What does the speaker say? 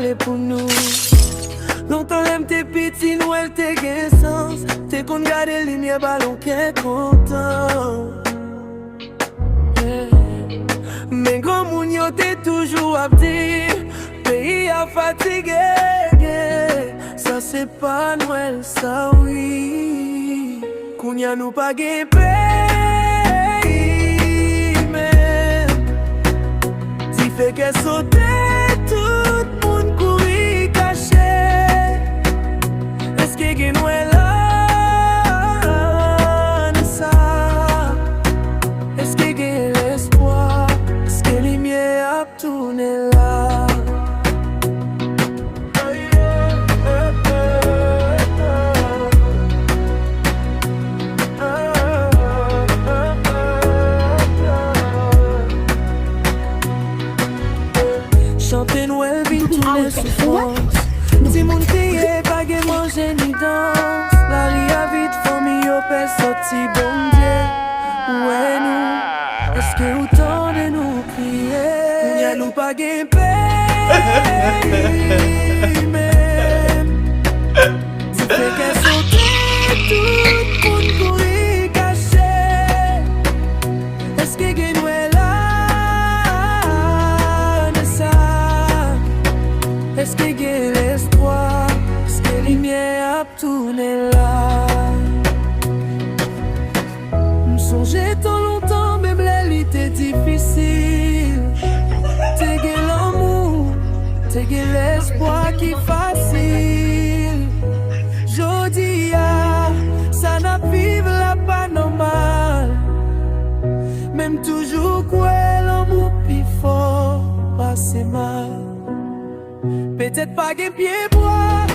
parler pour nous. Longtemps l'aime tes petits, nous elle te gain sens. T'es qu'on garde les lumières ballon qui est content. Mais grand moun yo t'es toujours à dire. Pays a fatigué. Ça c'est pas Noël, ça oui. Qu'on y a nous pas gain pays même. Si fait qu'elle saute tout le monde courir caché. Est-ce que gain Noël là ça? Est-ce que gain l'espoir? Est-ce que les miens a tourné là? Chanter Noël, vite tous les souffrances. Si mon pays pas que manger ni danse. La vie a vite famille au père sorti bon Dieu. Ouais nous, est-ce que autant de nous prier? N'y a nous pas que pays même. Si fait qu'elle saute tout le monde courir caché. Est-ce que Noël est-ce qu'il y a l'espoir? Est-ce que les miens a tourné là? M'songeais tant longtemps, même la vie était difficile. T'es que l'amour, t'es que l'espoir qui est facile. Jodi ça n'a vive là pas normal. Même toujours quoi l'amour plus fort, pas c'est mal. Peut-être pas que pied bois,